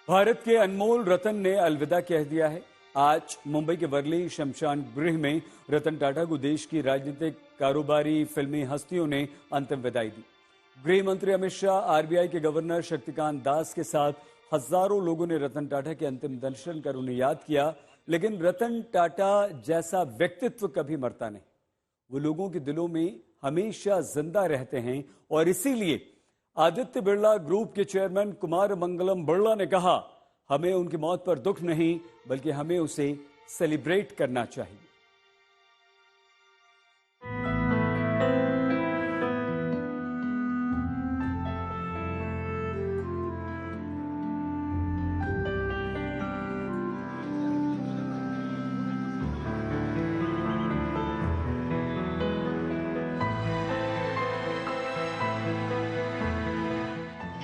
भारत के अनमोल रतन ने अलविदा कह दिया है। आज मुंबई के वर्ली शमशान गृह में रतन टाटा को देश की राजनीतिक, कारोबारी, फिल्मी हस्तियों ने अंतिम विदाई दी। गृह मंत्री अमित शाह, आरबीआई के गवर्नर शक्तिकांत दास के साथ हजारों लोगों ने रतन टाटा के अंतिम दर्शन कर उन्हें याद किया। लेकिन रतन टाटा जैसा व्यक्तित्व कभी मरता नहीं। वो लोगों के दिलों में हमेशा जिंदा रहते हैं और इसीलिए आदित्य बिरला ग्रुप के चेयरमैन कुमार मंगलम बिरला ने कहा, हमें उनकी मौत पर दुख नहीं बल्कि हमें उसे सेलिब्रेट करना चाहिए।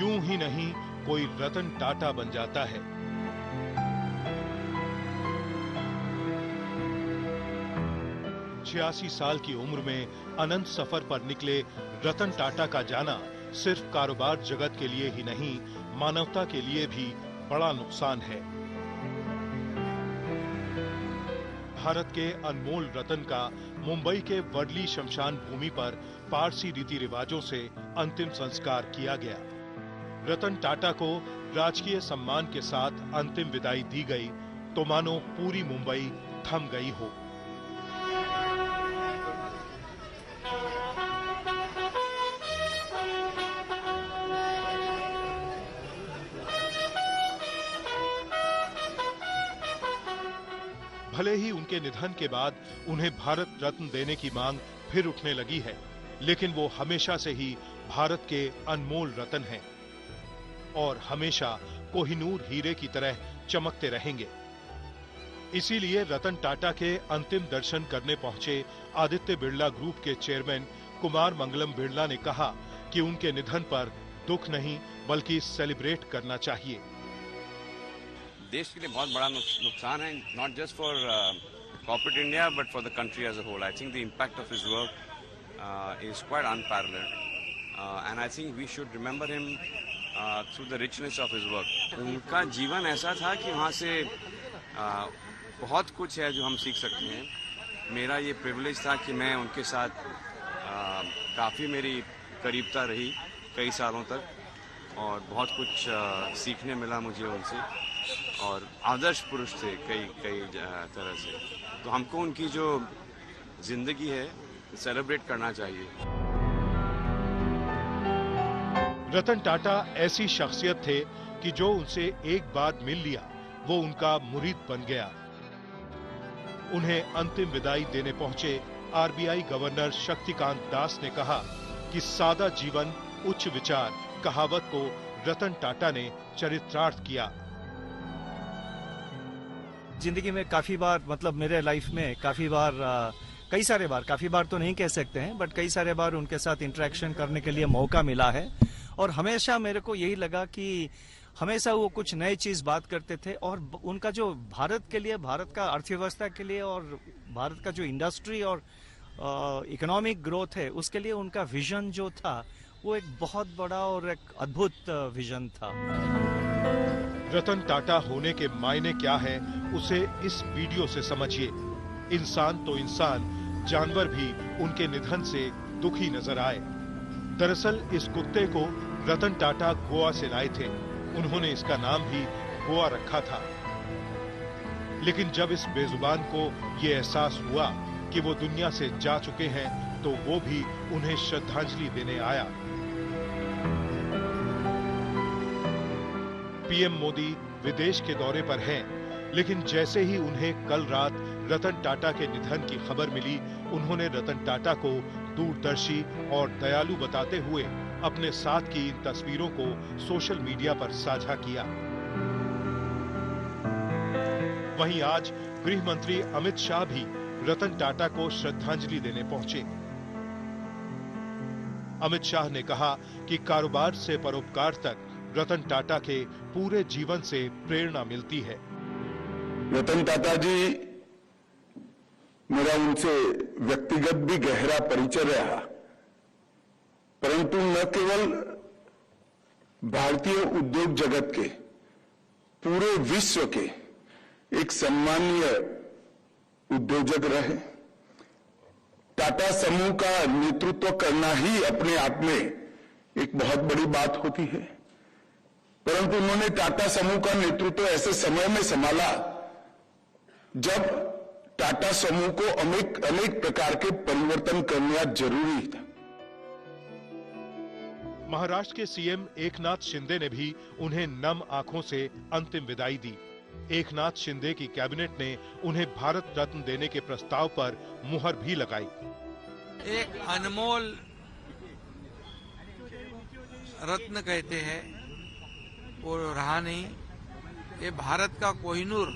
यूं ही नहीं कोई रतन टाटा बन जाता है। छियासी साल की उम्र में अनंत सफर पर निकले रतन टाटा का जाना सिर्फ कारोबार जगत के लिए ही नहीं, मानवता के लिए भी बड़ा नुकसान है। भारत के अनमोल रतन का मुंबई के वर्ली शमशान भूमि पर पारसी रीति रिवाजों से अंतिम संस्कार किया गया। रतन टाटा को राजकीय सम्मान के साथ अंतिम विदाई दी गई तो मानो पूरी मुंबई थम गई हो। भले ही उनके निधन के बाद उन्हें भारत रत्न देने की मांग फिर उठने लगी है, लेकिन वो हमेशा से ही भारत के अनमोल रतन हैं और हमेशा कोहिनूर हीरे की तरह चमकते रहेंगे। इसीलिए रतन टाटा के अंतिम दर्शन करने पहुंचे आदित्य बिरला ग्रुप के चेयरमैन कुमार मंगलम बिरला ने कहा कि उनके निधन पर दुख नहीं बल्कि सेलिब्रेट करना चाहिए। देश के लिए बहुत बड़ा नुकसान है, not just for corporate India but for the country as a whole. I think the impact of his work is quite unparalleled and I think we should remember him through the richness of his work. उनका जीवन ऐसा था कि वहाँ से बहुत कुछ है जो हम सीख सकते हैं। मेरा ये प्रिविलेज था कि मैं उनके साथ काफ़ी मेरी करीबता रही कई सालों तक और बहुत कुछ सीखने मिला मुझे उनसे और आदर्श पुरुष थे कई तरह से। तो हमको उनकी जो जिंदगी है सेलिब्रेट करना चाहिए। रतन टाटा ऐसी शख्सियत थे कि जो उनसे एक बार मिल लिया वो उनका मुरीद बन गया। उन्हें अंतिम विदाई देने पहुंचे आरबीआई गवर्नर शक्तिकांत दास ने कहा कि सादा जीवन उच्च विचार कहावत को रतन टाटा ने चरितार्थ किया। जिंदगी में काफी बार, मतलब मेरे लाइफ में काफी बार तो नहीं कह सकते हैं, बट कई सारे बार उनके साथ इंटरेक्शन करने के लिए मौका मिला है और हमेशा मेरे को यही लगा कि हमेशा वो कुछ नई चीज बात करते थे और उनका जो भारत के लिए, भारत का अर्थव्यवस्था के लिए और भारत का जो इंडस्ट्री और इकोनॉमिक ग्रोथ है उसके लिए उनका विजन जो था वो एक बहुत बड़ा और एक अद्भुत विजन था। रतन टाटा होने के मायने क्या है उसे इस वीडियो से समझिए। इंसान तो इंसान, जानवर भी उनके निधन से दुखी नजर आए। दरअसल इस कुत्ते को रतन टाटा गोवा से लाए थे। उन्होंने इसका नाम भी गोवा रखा था। लेकिन जब इस बेजुबान को ये एहसास हुआ कि वो दुनिया से जा चुके हैं तो वो भी उन्हें श्रद्धांजलि देने आया। पीएम मोदी विदेश के दौरे पर हैं, लेकिन जैसे ही उन्हें कल रात रतन टाटा के निधन की खबर मिली, उन्होंने रतन टाटा को दूरदर्शी और दयालु बताते हुए अपने साथ की इन तस्वीरों को सोशल मीडिया पर साझा किया। वहीं आज गृह मंत्री अमित शाह भी रतन टाटा को श्रद्धांजलि देने पहुंचे। अमित शाह ने कहा कि कारोबार से परोपकार तक रतन टाटा के पूरे जीवन से प्रेरणा मिलती है। रतन टाटा जी, मेरा उनसे व्यक्तिगत भी गहरा परिचय रहा, परंतु न केवल भारतीय उद्योग जगत के पूरे विश्व के एक सम्मानीय उद्योजक रहे। टाटा समूह का नेतृत्व करना ही अपने आप में एक बहुत बड़ी बात होती है, परंतु उन्होंने टाटा समूह का नेतृत्व ऐसे समय में संभाला जब टाटा समूह को अनेक प्रकार के परिवर्तन करना जरूरी था। महाराष्ट्र के सीएम एकनाथ शिंदे ने भी उन्हें नम आंखों से अंतिम विदाई दी। एकनाथ शिंदे की कैबिनेट ने उन्हें भारत रत्न देने के प्रस्ताव पर मुहर भी लगाई। एक अनमोल रत्न कहते हैं, वो रहा नहीं। ये भारत का कोहिनूर,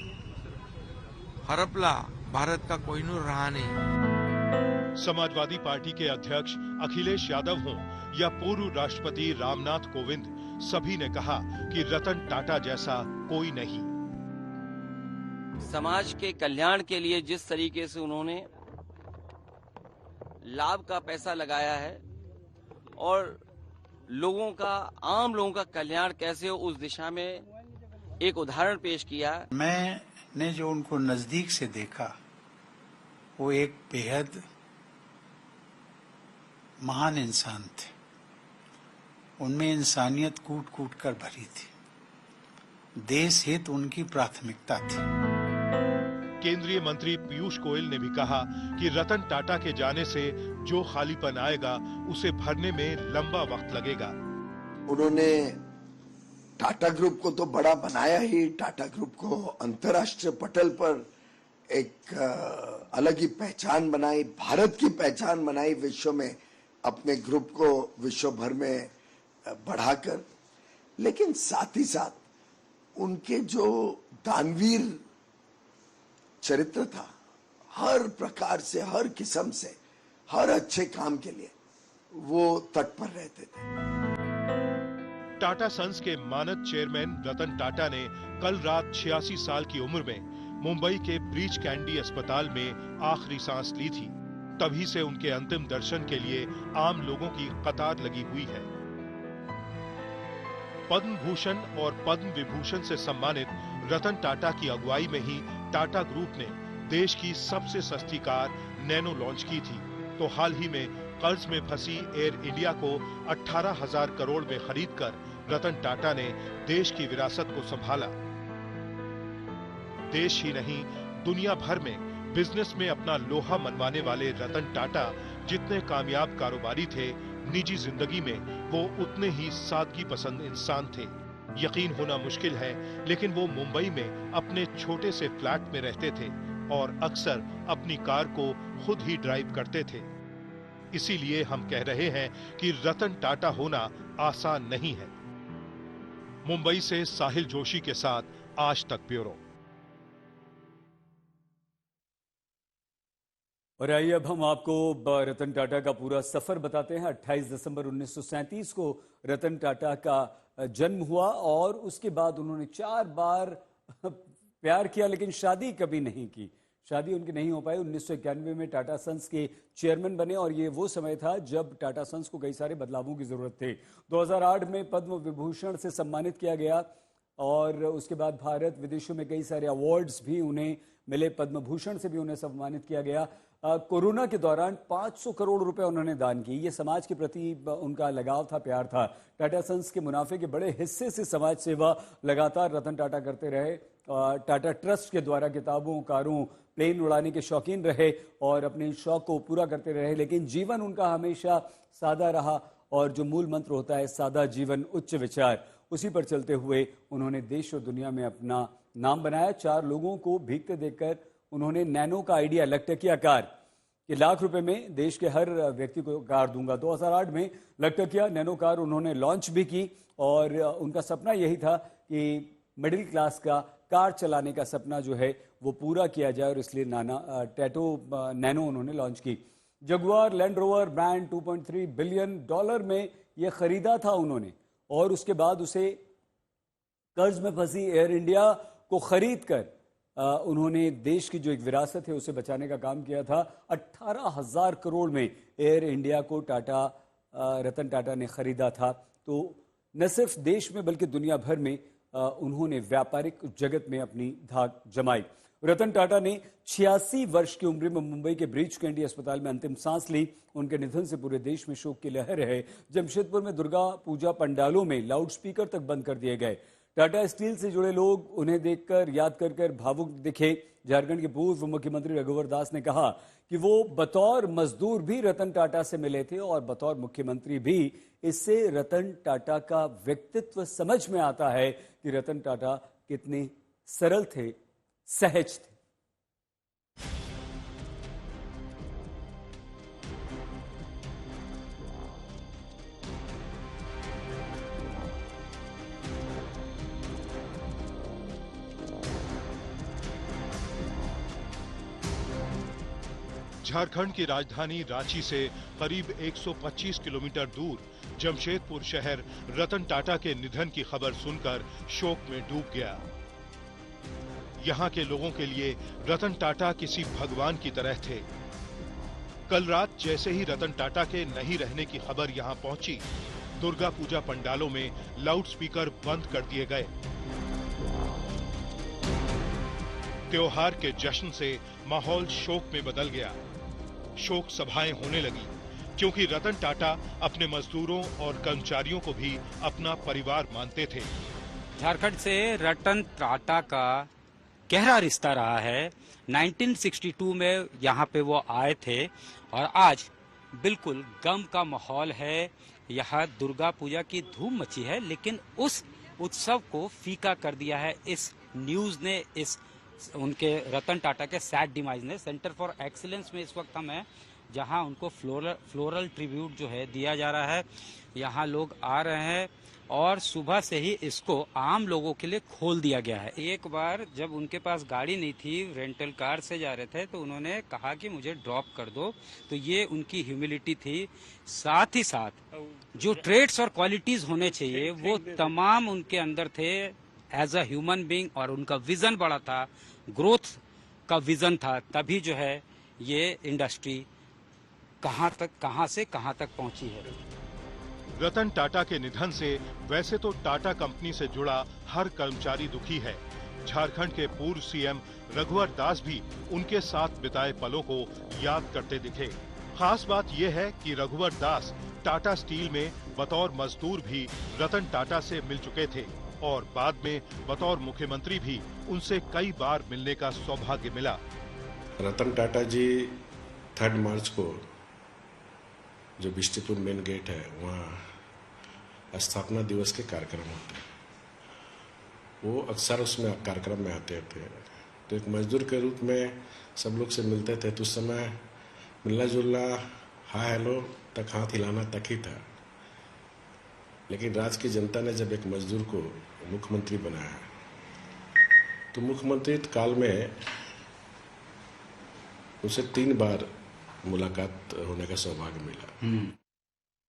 हरपला भारत का कोहिनूर रहा नहीं। समाजवादी पार्टी के अध्यक्ष अखिलेश यादव हों या पूर्व राष्ट्रपति रामनाथ कोविंद, सभी ने कहा कि रतन टाटा जैसा कोई नहीं। समाज के कल्याण के लिए जिस तरीके से उन्होंने लाभ का पैसा लगाया है और लोगों का, आम लोगों का कल्याण कैसे हो, उस दिशा में एक उदाहरण पेश किया। मैंने जो उनको नजदीक से देखा वो एक बेहद महान इंसान थे। उनमें इंसानियत कूट कूट कर भरी थी। देश हित उनकी प्राथमिकता थी। केंद्रीय मंत्री पीयूष गोयल ने भी कहा कि रतन टाटा के जाने से जो खालीपन आएगा उसे भरने में लंबा वक्त लगेगा। उन्होंने टाटा ग्रुप को तो बड़ा बनाया ही, टाटा ग्रुप को अंतर्राष्ट्रीय पटल पर एक अलग ही पहचान बनाई, भारत की पहचान बनाई, विश्व में अपने ग्रुप को विश्व भर में बढ़ाकर। लेकिन साथ ही साथ उनके जो दानवीर चरित्र था, हर प्रकार से, हर किस्म से, हर अच्छे काम के लिए वो तत्पर रहते थे। टाटा सन्स के मानद चेयरमैन रतन टाटा ने कल रात 86 साल की उम्र में मुंबई के ब्रीच कैंडी अस्पताल में आखिरी सांस ली थी। तभी से उनके अंतिम दर्शन के लिए आम लोगों की कतार लगी हुई है। पद्म भूषण और पद्म विभूषण से सम्मानित रतन टाटा की अगुवाई में ही टाटा ग्रुप ने देश की सबसे सस्ती कार नैनो लॉन्च की थी। तो हाल ही में कर्ज में फंसी एयर इंडिया को 18,000 करोड़ में खरीदकर रतन टाटा ने देश की विरासत को संभाला। देश ही नहीं, दुनिया भर में बिजनेस में अपना लोहा मनवाने वाले रतन टाटा जितने कामयाब कारोबारी थे, निजी जिंदगी में वो उतने ही सादगी पसंद इंसान थे। यकीन होना मुश्किल है, लेकिन वो मुंबई में अपने छोटे से फ्लैट में रहते थे और अक्सर अपनी कार को खुद ही ड्राइव करते थे। इसीलिए हम कह रहे हैं कि रतन टाटा होना आसान नहीं है। मुंबई से साहिल जोशी के साथ आज तक ब्यूरो। और आइए अब हम आपको रतन टाटा का पूरा सफर बताते हैं। 28 दिसंबर 1937 को रतन टाटा का जन्म हुआ और उसके बाद उन्होंने 4 बार प्यार किया, लेकिन शादी कभी नहीं की। शादी उनकी नहीं हो पाई। 1991 में टाटा सन्स के चेयरमैन बने और ये वो समय था जब टाटा सन्स को कई सारे बदलावों की जरूरत थी। 2008 में पद्म विभूषण से सम्मानित किया गया और उसके बाद भारत विदेशों में कई सारे अवार्ड्स भी उन्हें मिले। पद्म भूषण से भी उन्हें सम्मानित किया गया। कोरोना के दौरान 500 करोड़ रुपए उन्होंने दान किए। ये समाज के प्रति उनका लगाव था, प्यार था। टाटा सन्स के मुनाफे के बड़े हिस्से से समाज सेवा लगातार रतन टाटा करते रहे। टाटा ट्रस्ट के द्वारा किताबों, कारों, प्लेन उड़ाने के शौकीन रहे और अपने शौक को पूरा करते रहे। लेकिन जीवन उनका हमेशा सादा रहा और जो मूल मंत्र होता है सादा जीवन उच्च विचार, उसी पर चलते हुए उन्होंने देश और दुनिया में अपना नाम बनाया। 4 लोगों को भीगते देखकर उन्होंने नैनो का आइडिया, लखटकिया कार कि लाख रुपए में देश के हर व्यक्ति को कार दूंगा। 2008 में लखटकिया नैनो कार उन्होंने लॉन्च भी की और उनका सपना यही था कि मिडिल क्लास का कार चलाने का सपना जो है वो पूरा किया जाए और इसलिए नैनो उन्होंने लॉन्च की। Jaguar land rover brand $2.3 billion में यह खरीदा था उन्होंने और उसके बाद उसे कर्ज में फंसी एयर इंडिया को खरीद कर उन्होंने देश की जो एक विरासत है उसे बचाने का काम किया था। 18,000 करोड़ में एयर इंडिया को रतन टाटा ने खरीदा था। तो न सिर्फ देश में बल्कि दुनिया भर में उन्होंने व्यापारिक जगत में अपनी धाक जमाई। रतन टाटा ने 86 वर्ष की उम्र में मुंबई के ब्रीच कैंडी अस्पताल में अंतिम सांस ली। उनके निधन से पूरे देश में शोक की लहर है। जमशेदपुर में दुर्गा पूजा पंडालों में लाउडस्पीकर तक बंद कर दिए गए। टाटा स्टील से जुड़े लोग उन्हें देखकर याद कर भावुक दिखे। झारखंड के पूर्व मुख्यमंत्री रघुवर दास ने कहा कि वो बतौर मजदूर भी रतन टाटा से मिले थे और बतौर मुख्यमंत्री भी। इससे रतन टाटा का व्यक्तित्व समझ में आता है कि रतन टाटा कितने सरल थे, सहज थे। झारखंड की राजधानी रांची से करीब 125 किलोमीटर दूर जमशेदपुर शहर रतन टाटा के निधन की खबर सुनकर शोक में डूब गया। यहाँ के लोगों के लिए रतन टाटा किसी भगवान की तरह थे। कल रात जैसे ही रतन टाटा के नहीं रहने की खबर यहाँ पहुंची, दुर्गा पूजा पंडालों में लाउडस्पीकर बंद कर दिए गए। त्योहार के जश्न से माहौल शोक में बदल गया। शोक सभाएं होने लगी क्योंकि रतन टाटा अपने मजदूरों और कर्मचारियों को भी अपना परिवार मानते थे। झारखंड से रतन टाटा का गहरा रिश्ता रहा है। 1962 में यहाँ पे वो आए थे और आज बिल्कुल गम का माहौल है। यहाँ दुर्गा पूजा की धूम मची है, लेकिन उस उत्सव को फीका कर दिया है इस न्यूज ने, इस उनके रतन टाटा के सैड डिमाइज ने। सेंटर फॉर एक्सीलेंस में इस वक्त हम हैं, जहां उनको फ्लोरल ट्रिब्यूट जो है दिया जा रहा है। यहां लोग आ रहे हैं और सुबह से ही इसको आम लोगों के लिए खोल दिया गया है। एक बार जब उनके पास गाड़ी नहीं थी, रेंटल कार से जा रहे थे, तो उन्होंने कहा कि मुझे ड्रॉप कर दो। तो ये उनकी ह्यूमिलिटी थी। साथ ही साथ जो ट्रेड्स और क्वालिटीज होने चाहिए वो तमाम उनके अंदर थे एज अ ह्यूमन बीइंग, और उनका विजन बड़ा था, ग्रोथ का विजन था। तभी जो है ये इंडस्ट्री कहां से कहां तक पहुंची है। रतन टाटा के निधन से वैसे तो टाटा कंपनी से जुड़ा हर कर्मचारी दुखी है। झारखंड के पूर्व सीएम रघुवर दास भी उनके साथ बिताए पलों को याद करते दिखे। खास बात यह है कि रघुवर दास टाटा स्टील में बतौर मजदूर भी रतन टाटा से मिल चुके थे और बाद में बतौर मुख्यमंत्री भी उनसे कई बार मिलने का सौभाग्य मिला। रतन टाटा जी 3 मार्च को जो बिष्टुपुर मेन गेट है वहाँ स्थापना दिवस के कार्यक्रम होते हैं। वो अक्सर उसमें कार्यक्रम में आते थे। तो एक मजदूर के रूप में सब लोग से मिलते थे। तो उस समय मिलना जुलना, हाय हेलो तक, हाथ हिलाना तक ही था। लेकिन राज्य की जनता ने जब एक मजदूर को मुख्यमंत्री बनाया तो मुख्यमंत्री काल में उसे 3 बार मुलाकात होने का सौभाग्य मिला।